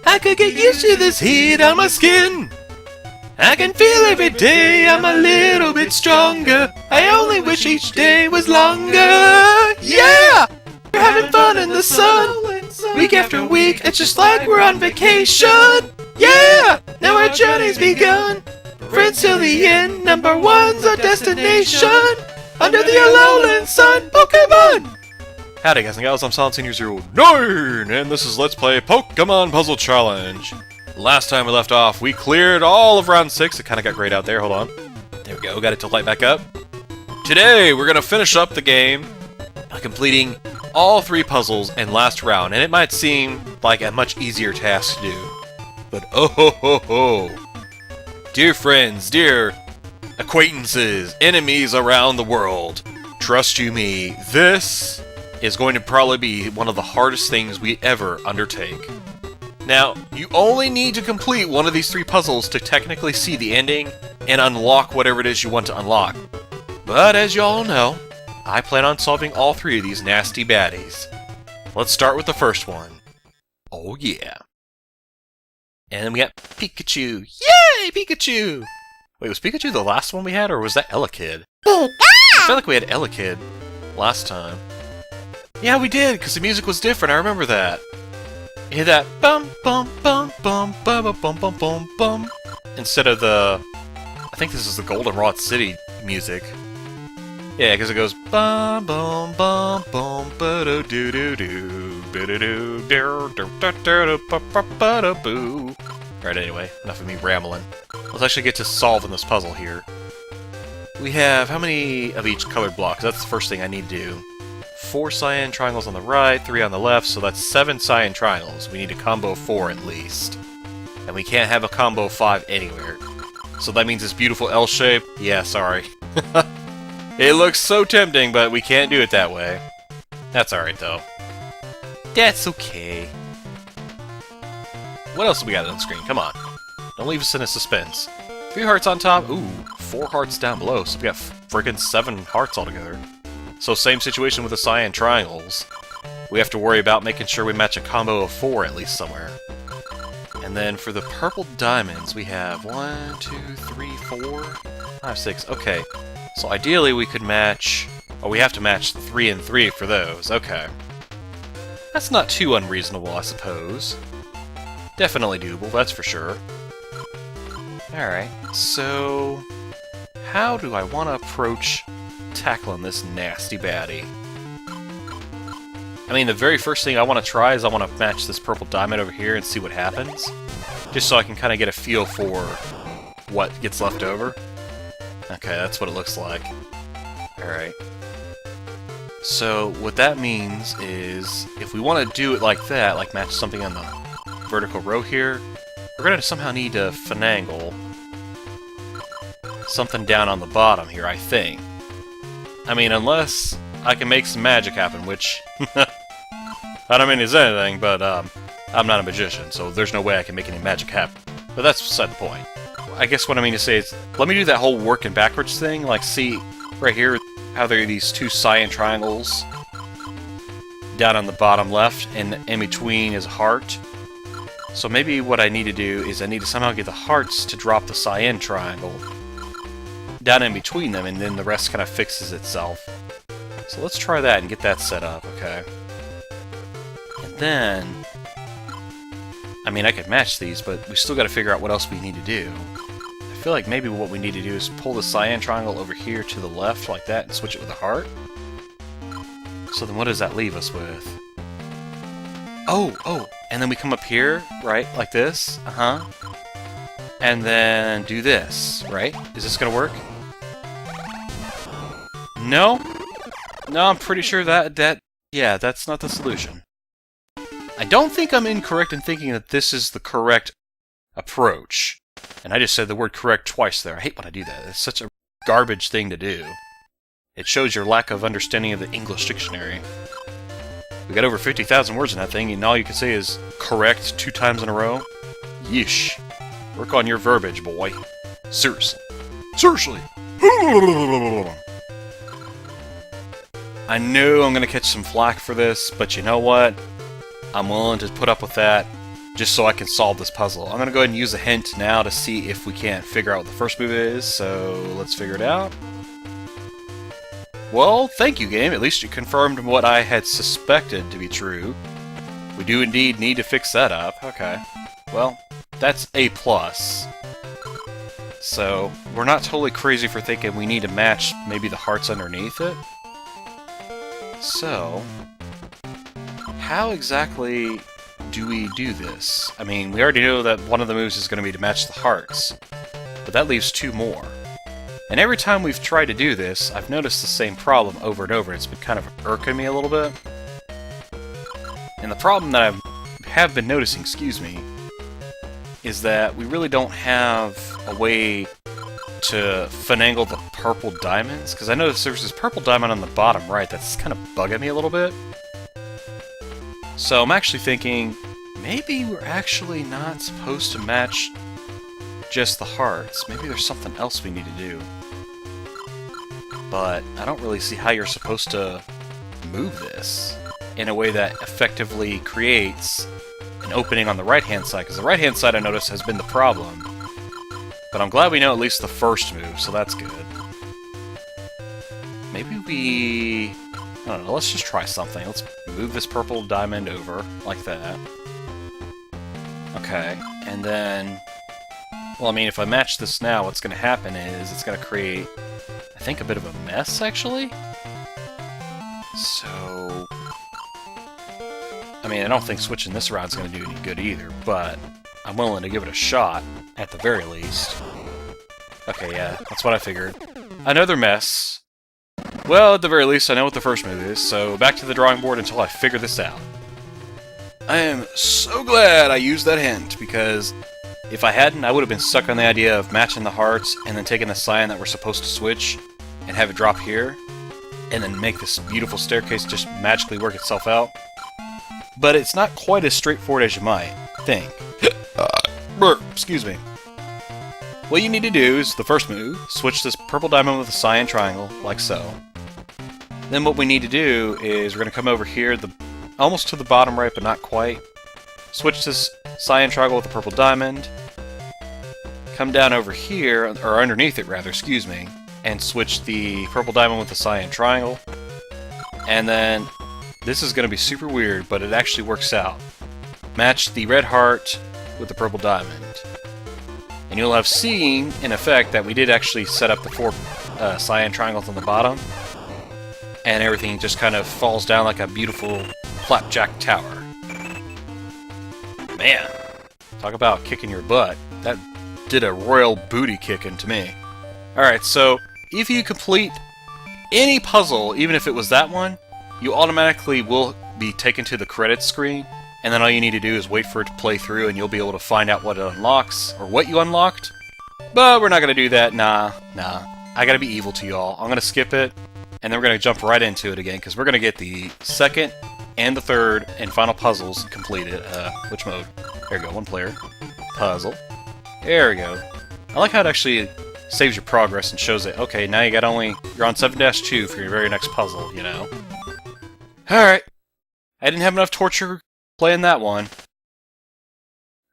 I could get used to this heat on my skin. I can feel every day I'm a little bit stronger. I only wish each day was longer. Yeah! We're having fun in the sun. Week after week, it's just like we're on vacation. Yeah! Now our journey's begun. Friends till the end, number one's our destination. Under the Alolan sun, Pokemon! Howdy guys and gals, I'm Silent09, and this is Let's Play Pokemon Puzzle Challenge. Last time we left off, we cleared all of round 6. It kind of got grayed out there, hold on. There we go, got it to light back up. Today, we're going to finish up the game by completing all 3 puzzles in last round, and it might seem like a much easier task to do. But oh ho ho ho! Dear friends, dear acquaintances, enemies around the world, trust you me, this is going to probably be one of the hardest things we ever undertake. Now, you only need to complete one of these 3 puzzles to technically see the ending and unlock whatever it is you want to unlock. But as you all know, I plan on solving all 3 of these nasty baddies. Let's start with the first one. Oh yeah. And then we got Pikachu. Yay, Pikachu! Wait, was Pikachu the last one we had, or was that Elekid? I feel like we had Elekid last time. Yeah, we did, because the music was different, I remember that. You hear that bum bum bum bum bum bum bum bum bum instead of the, I think this is the Goldenrod City music. Yeah, because it goes bum bum bum bum ba do do do do ba do do do do do do boo. Alright, anyway, enough of me rambling. Let's actually get to solving this puzzle here. We have how many of each colored block? That's the first thing I need to do. 4 cyan triangles on the right, 3 on the left, so that's 7 cyan triangles. We need a combo of 4 at least. And we can't have a combo of 5 anywhere. So that means this beautiful L shape? Yeah, sorry. It looks so tempting, but we can't do it that way. That's alright, though. That's okay. What else have we got on the screen? Come on. Don't leave us in a suspense. 3 hearts on top. Ooh, 4 hearts down below, so we got friggin' 7 hearts altogether. So same situation with the cyan triangles. We have to worry about making sure we match a combo of 4 at least somewhere. And then for the purple diamonds, we have 1, 2, 3, 4, 5, 6. Okay. So ideally we could match... Oh, we have to match 3 and 3 for those. Okay. That's not too unreasonable, I suppose. Definitely doable, that's for sure. Alright, so... how do I want to approach tackling this nasty baddie? I mean, the very first thing I want to try is I want to match this purple diamond over here and see what happens. Just so I can kind of get a feel for what gets left over. Okay, that's what it looks like. Alright. So, what that means is, if we want to do it like that, like match something on the vertical row here, we're going to somehow need to finagle something down on the bottom here, I think. I mean, unless I can make some magic happen, which... I don't mean it's anything, but I'm not a magician, so there's no way I can make any magic happen. But that's beside the point. I guess what I mean to say is, let me do that whole working backwards thing, like see, right here, how there are these 2 cyan triangles down on the bottom left, and in between is a heart. So maybe what I need to do is I need to somehow get the hearts to drop the cyan triangle down in between them, and then the rest kind of fixes itself. So let's try that and get that set up, okay? And then... I mean, I could match these, but we still got to figure out what else we need to do. I feel like maybe what we need to do is pull the cyan triangle over here to the left, like that, and switch it with a heart. So then what does that leave us with? Oh, and then we come up here, right, like this, and then do this, right? Is this gonna work? No? No, I'm pretty sure yeah, that's not the solution. I don't think I'm incorrect in thinking that this is the correct approach. And I just said the word correct twice there. I hate when I do that. It's such a garbage thing to do. It shows your lack of understanding of the English dictionary. We got over 50,000 words in that thing, and all you can say is correct 2 times in a row? Yeesh. Work on your verbiage, boy. Seriously. Seriously! I know I'm gonna catch some flack for this, but you know what? I'm willing to put up with that just so I can solve this puzzle. I'm going to go ahead and use a hint now to see if we can't figure out what the first move is, so let's figure it out. Well, thank you, game. At least you confirmed what I had suspected to be true. We do indeed need to fix that up. Okay. Well, that's A+. So, we're not totally crazy for thinking we need to match maybe the hearts underneath it. So, how exactly do we do this? I mean, we already know that one of the moves is going to be to match the hearts, but that leaves 2 more. And every time we've tried to do this, I've noticed the same problem over and over. It's been kind of irking me a little bit. And the problem that I have been noticing, is that we really don't have a way to finagle the purple diamonds. Because I noticed there's this purple diamond on the bottom right that's kind of bugging me a little bit. So I'm actually thinking, maybe we're actually not supposed to match just the hearts. Maybe there's something else we need to do. But I don't really see how you're supposed to move this in a way that effectively creates an opening on the right-hand side, because the right-hand side, I notice, has been the problem. But I'm glad we know at least the first move, so that's good. Maybe we... I don't know, let's just try something. Let's move this purple diamond over, like that. Okay, and then... Well, I mean, if I match this now, what's going to happen is it's going to create, I think, a bit of a mess, actually. So... I mean, I don't think switching this around is going to do any good either, but I'm willing to give it a shot, at the very least. Okay, yeah, that's what I figured. Another mess. Well, at the very least, I know what the first move is, so back to the drawing board until I figure this out. I am so glad I used that hint, because if I hadn't, I would have been stuck on the idea of matching the hearts and then taking the cyan that we're supposed to switch and have it drop here, and then make this beautiful staircase just magically work itself out. But it's not quite as straightforward as you might think. Excuse me. What you need to do is, the first move, switch this purple diamond with a cyan triangle, like so. Then what we need to do is we're going to come over here, almost to the bottom right, but not quite. Switch this cyan triangle with the purple diamond. Come down over here, or underneath it rather, excuse me, and switch the purple diamond with the cyan triangle. And then, this is going to be super weird, but it actually works out. Match the red heart with the purple diamond. And you'll have seen, in effect, that we did actually set up the 4 cyan triangles on the bottom. And everything just kind of falls down like a beautiful flapjack tower. Man, talk about kicking your butt. That did a royal booty kicking to me. Alright, so if you complete any puzzle, even if it was that one, you automatically will be taken to the credits screen, and then all you need to do is wait for it to play through and you'll be able to find out what it unlocks, or what you unlocked. But we're not going to do that, nah. I gotta be evil to y'all. I'm going to skip it, and then we're going to jump right into it again, because we're going to get the second and the third and final puzzles completed. Which mode? There we go, 1 player. Puzzle. There we go. I like how it actually saves your progress and shows it. Okay, now you're on 7-2 for your very next puzzle, you know. Alright. I didn't have enough torture playing that one.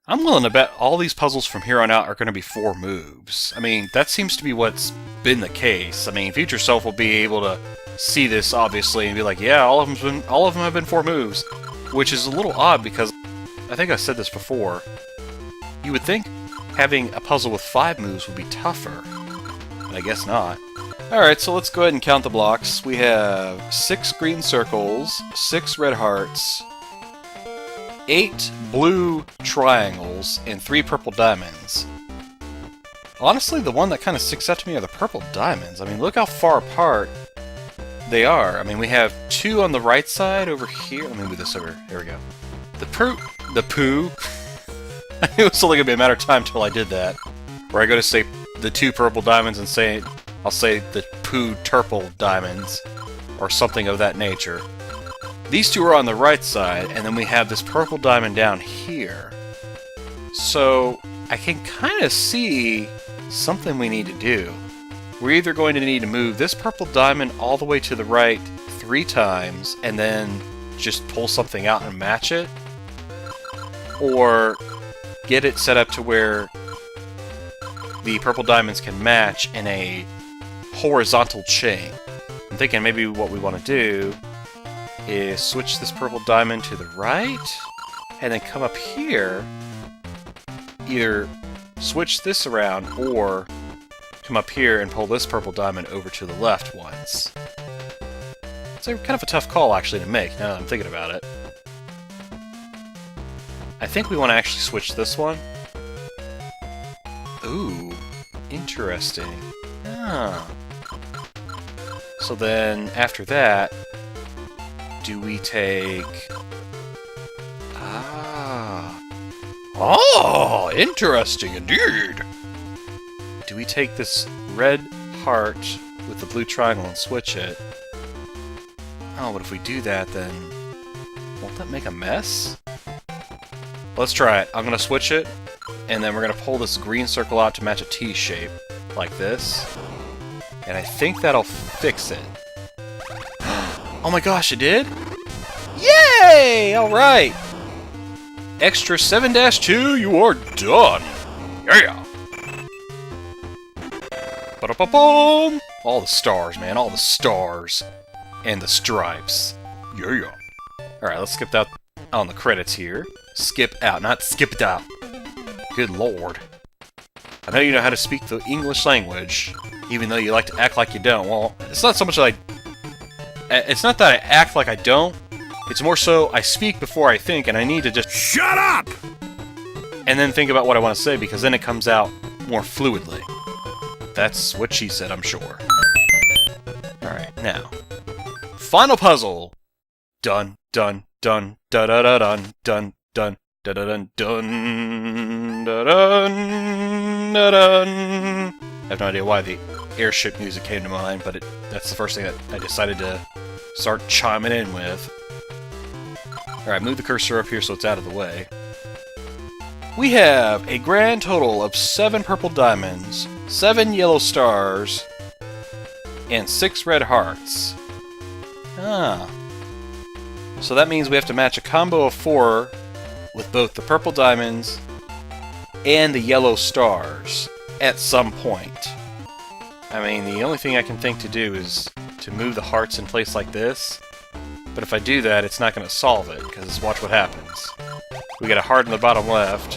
I'm willing to bet all these puzzles from here on out are going to be 4 moves. I mean, that seems to be what's been the case. I mean, Future Self will be able to see this, obviously, and be like, yeah, all of them have been 4 moves. Which is a little odd, because I think I said this before. You would think having a puzzle with 5 moves would be tougher. But I guess not. Alright, so let's go ahead and count the blocks. We have 6 green circles, 6 red hearts, 8 blue triangles, and 3 purple diamonds. Honestly, the one that kind of sticks out to me are the purple diamonds. I mean, look how far apart they are. I mean, we have 2 on the right side over here. Let me move this over. There we go. The poo. I knew it was only going to be a matter of time until I did that. Where I go to say the 2 purple diamonds and say, I'll say the poo turple diamonds, or something of that nature. These 2 are on the right side, and then we have this purple diamond down here. So, I can kind of see something we need to do. We're either going to need to move this purple diamond all the way to the right 3 times, and then just pull something out and match it. or get it set up to where the purple diamonds can match in a horizontal chain. I'm thinking maybe what we want to do is switch this purple diamond to the right, and then come up here, either switch this around, or come up here and pull this purple diamond over to the left once. It's kind of a tough call, actually, to make, now that I'm thinking about it. I think we want to actually switch this one. Ooh, interesting. Ah. So then, after that, do we take... Ah. Oh, interesting indeed! Do we take this red heart with the blue triangle and switch it? Oh, but if we do that, then... won't that make a mess? Let's try it. I'm gonna switch it, and then we're gonna pull this green circle out to match a T shape, like this. And I think that'll fix it. Oh my gosh, it did? Yay! Alright! Extra 7-2, you are done! Yeah! Ba-da-ba-boom! All the stars, man, all the stars. And the stripes. Yeah! Alright, let's skip out on the credits here. Skip out, not skip it out. Good lord. I know you know how to speak the English language, even though you like to act like you don't. Well, it's not so much that it's not that I act like I don't. It's more so I speak before I think, and I need to just shut up! And then think about what I want to say, because then it comes out more fluidly. That's what she said, I'm sure. Alright, now. Final puzzle! Dun, dun, dun, da da da dun, dun, dun, da da dun, dun, da dun, da dun. I have no idea why the airship music came to mind, but that's the first thing that I decided to start chiming in with. Alright, move the cursor up here so it's out of the way. We have a grand total of 7 purple diamonds, 7 yellow stars, and 6 red hearts. Ah. So that means we have to match a combo of 4 with both the purple diamonds and the yellow stars at some point. I mean, the only thing I can think to do is to move the hearts in place like this. But if I do that, it's not going to solve it, because watch what happens. We got a heart on the bottom left,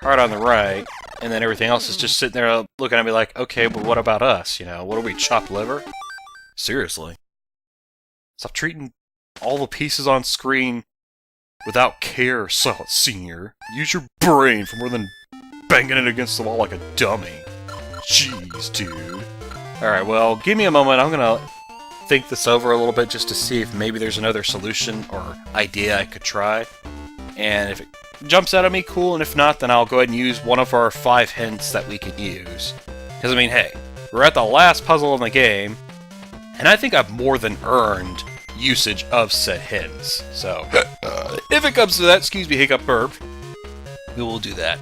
heart on the right, and then everything else is just sitting there looking at me like, okay, but what about us? You know, what are we, chopped liver? Seriously. Stop treating all the pieces on screen without care, Senior. Use your brain for more than banging it against the wall like a dummy. Jeez, dude. Alright, well, give me a moment. I'm gonna think this over a little bit just to see if maybe there's another solution or idea I could try. And if it jumps out at me, cool, and if not, then I'll go ahead and use one of our 5 hints that we can use. Because, I mean, hey, we're at the last puzzle in the game, and I think I've more than earned usage of said hints. So, if it comes to that, excuse me, hiccup burp, we will do that.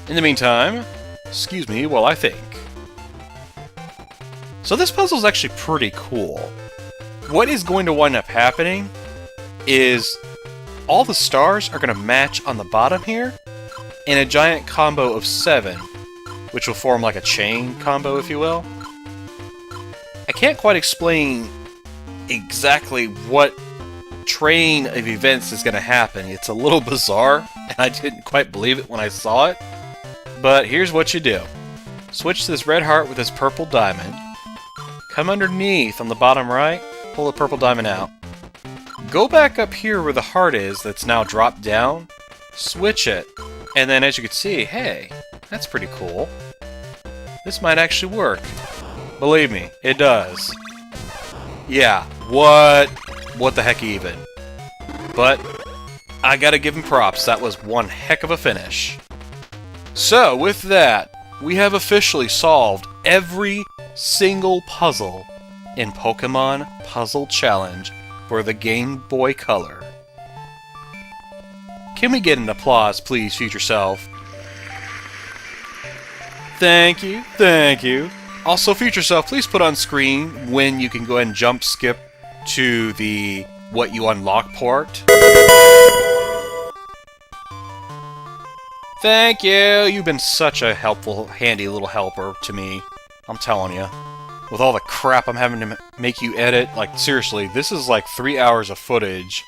In the meantime, excuse me while I think. So this puzzle is actually pretty cool. What is going to wind up happening is all the stars are going to match on the bottom here in a giant combo of 7, which will form like a chain combo, if you will. I can't quite explain exactly what train of events is going to happen. It's a little bizarre, and I didn't quite believe it when I saw it. But here's what you do. Switch this red heart with this purple diamond. Come underneath on the bottom right, pull the purple diamond out. Go back up here where the heart is that's now dropped down, switch it, and then as you can see, hey, that's pretty cool. This might actually work. Believe me, it does. Yeah, what the heck even? But I gotta give him props, that was one heck of a finish. So, with that, we have officially solved every single puzzle in Pokemon Puzzle Challenge for the Game Boy Color. Can we get an applause, please, future self? Thank you, thank you. Also, future self, please put on screen when you can go ahead and jump skip to the what you unlock part. Thank you! You've been such a helpful, handy little helper to me. I'm telling you. With all the crap I'm having to make you edit, like, seriously, this is like 3 hours of footage,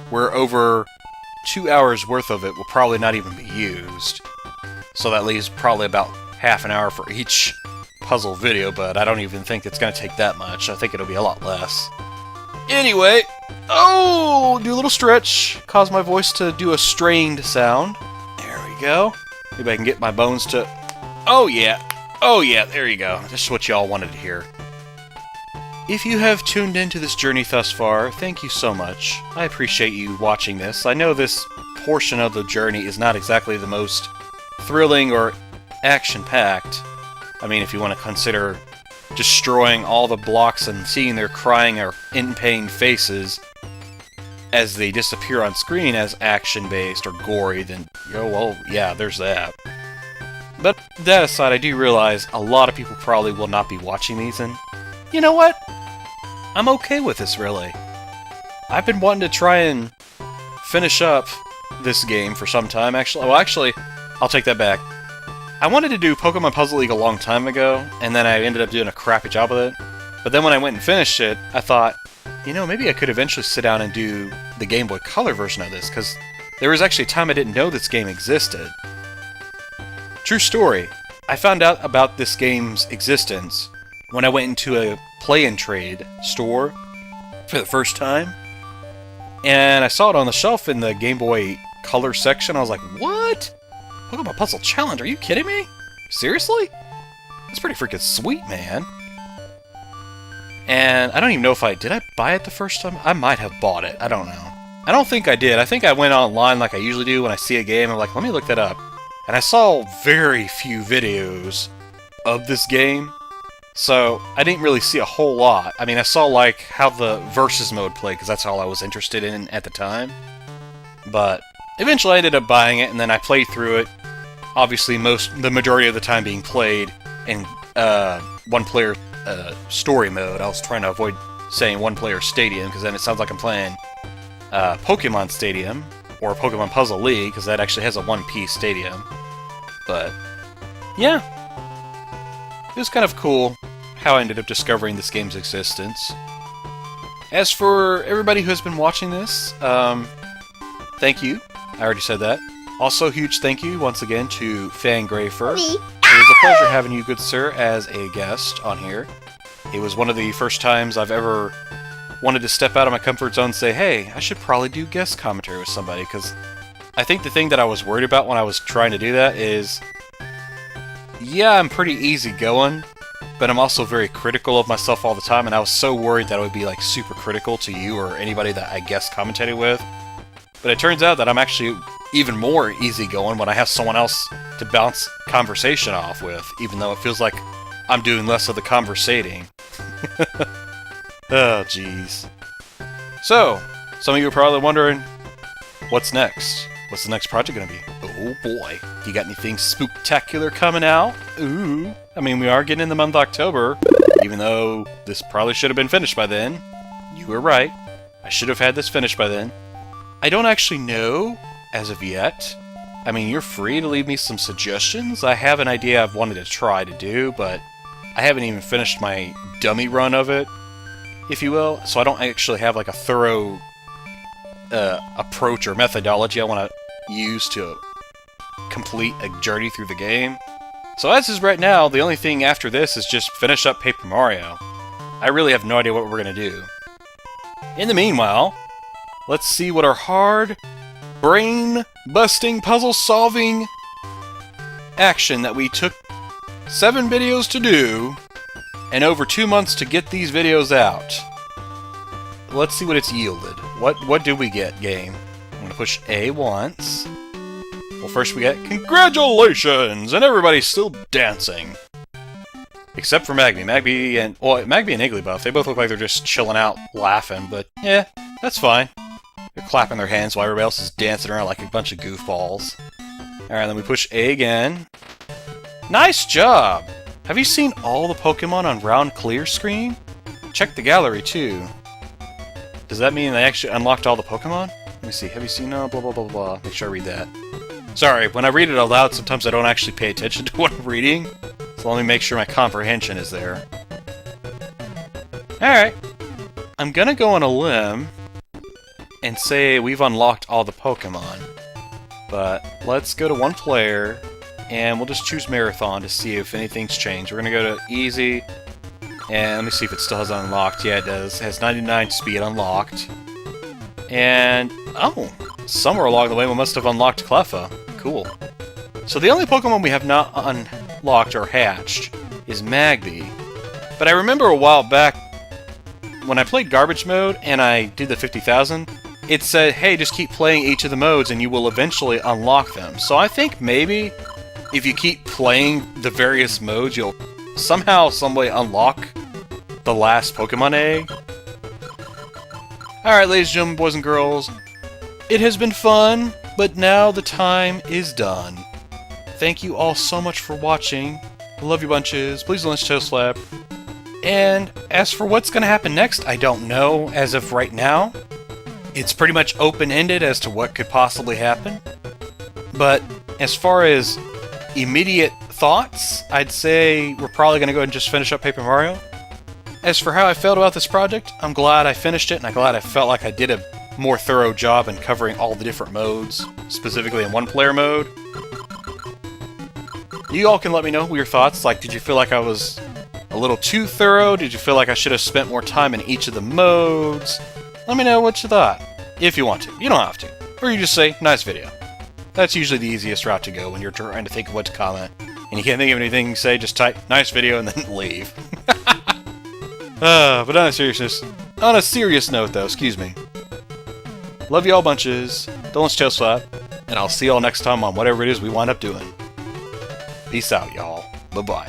where over 2 hours worth of it will probably not even be used. So that leaves probably about half an hour for each puzzle video, but I don't even think it's going to take that much. I think it'll be a lot less. Anyway, oh, do a little stretch, cause my voice to do a strained sound. There we go. Maybe I can get my bones to... Oh yeah, there you go. This is what y'all wanted to hear. If you have tuned into this journey thus far, thank you so much. I appreciate you watching this. I know this portion of the journey is not exactly the most thrilling or action-packed. I mean, if you want to consider destroying all the blocks and seeing their crying or in-pain faces as they disappear on screen as action-based or gory, then, oh, well, yeah, there's that. But that aside, I do realize a lot of people probably will not be watching these, and you know what? I'm okay with this, really. I've been wanting to try and finish up this game for some time, actually. Well, actually, I'll take that back. I wanted to do Pokemon Puzzle League a long time ago, and then I ended up doing a crappy job with it. But then when I went and finished it, I thought, you know, maybe I could eventually sit down and do the Game Boy Color version of this, because there was actually a time I didn't know this game existed. True story. I found out about this game's existence when I went into a play-and-trade store for the first time, and I saw it on the shelf in the Game Boy Color section. I was like, what? Pokemon Puzzle Challenge, are you kidding me? Seriously? That's pretty freaking sweet, man. And I don't even know if did I buy it the first time? I might have bought it, I don't know. I don't think I did. I think I went online like I usually do when I see a game. I'm like, let me look that up. And I saw very few videos of this game, so I didn't really see a whole lot. I mean, I saw like how the versus mode played, because that's all I was interested in at the time. But eventually I ended up buying it, and then I played through it. Obviously, the majority of the time being played in one-player story mode. I was trying to avoid saying one-player stadium, because then it sounds like I'm playing Pokemon Stadium, or Pokemon Puzzle League, because that actually has a one-piece stadium. But, yeah. It was kind of cool how I ended up discovering this game's existence. As for everybody who has been watching this, thank you. I already said that. Also, huge thank you once again to Fangrafer. It was a pleasure having you, good sir, as a guest on here. It was one of the first times I've ever wanted to step out of my comfort zone and say, hey, I should probably do guest commentary with somebody, because I think the thing that I was worried about when I was trying to do that is, yeah, I'm pretty easygoing, but I'm also very critical of myself all the time, and I was so worried that I would be like super critical to you or anybody that I guest commentated with. But it turns out that I'm actually even more easygoing when I have someone else to bounce conversation off with, even though it feels like I'm doing less of the conversating. Oh, jeez. So, some of you are probably wondering, what's next? What's the next project gonna be? Oh boy. You got anything spooktacular coming out? Ooh. I mean, we are getting in the month of October, even though this probably should have been finished by then. You were right. I should have had this finished by then. I don't actually know, as of yet. I mean, you're free to leave me some suggestions. I have an idea I've wanted to try to do, but I haven't even finished my dummy run of it, if you will, so I don't actually have like a thorough approach or methodology I want to use to complete a journey through the game. So as is right now, the only thing after this is just finish up Paper Mario. I really have no idea what we're going to do. In the meanwhile, let's see what our hard, brain-busting, puzzle-solving action that we took 7 videos to do, and over 2 months to get these videos out. Let's see what it's yielded. What did we get, game? I'm going to push A once. Well, first we get congratulations, and everybody's still dancing. Except for Magby. Magby and Igglybuff, they both look like they're just chilling out, laughing, but yeah, that's fine. They're clapping their hands while everybody else is dancing around like a bunch of goofballs. Alright, then we push A again. Nice job! Have you seen all the Pokemon on round clear screen? Check the gallery, too. Does that mean they actually unlocked all the Pokemon? Let me see. Have you seen blah blah blah blah? Make sure I read that. Sorry, when I read it out loud, sometimes I don't actually pay attention to what I'm reading. So let me make sure my comprehension is there. Alright. I'm gonna go on a limb and say we've unlocked all the Pokemon. But let's go to one player, and we'll just choose Marathon to see if anything's changed. We're gonna go to Easy, and let me see if it still has unlocked. Yeah, it does. It has 99 speed unlocked. And, oh, somewhere along the way we must have unlocked Cleffa. Cool. So the only Pokemon we have not unlocked or hatched is Magby. But I remember a while back, when I played Garbage Mode and I did the 50,000, it said, hey, just keep playing each of the modes and you will eventually unlock them. So I think maybe if you keep playing the various modes, you'll somehow, someway unlock the last Pokemon egg. Alright, ladies and gentlemen, boys and girls, it has been fun, but now the time is done. Thank you all so much for watching. I love you bunches. Please don't let your toe slap. And as for what's going to happen next, I don't know as of right now. It's pretty much open-ended as to what could possibly happen. But as far as immediate thoughts, I'd say we're probably going to go ahead and just finish up Paper Mario. As for how I felt about this project, I'm glad I finished it, and I'm glad I felt like I did a more thorough job in covering all the different modes, specifically in one-player mode. You all can let me know your thoughts. Like, did you feel like I was a little too thorough? Did you feel like I should have spent more time in each of the modes? Let me know what you thought, if you want to. You don't have to. Or you just say, nice video. That's usually the easiest route to go when you're trying to think of what to comment. And you can't think of anything to say, just type, nice video, and then leave. But on a serious note, though, excuse me. Love you all bunches. Don't let your tail slap. And I'll see y'all next time on whatever it is we wind up doing. Peace out, y'all. Bye-bye.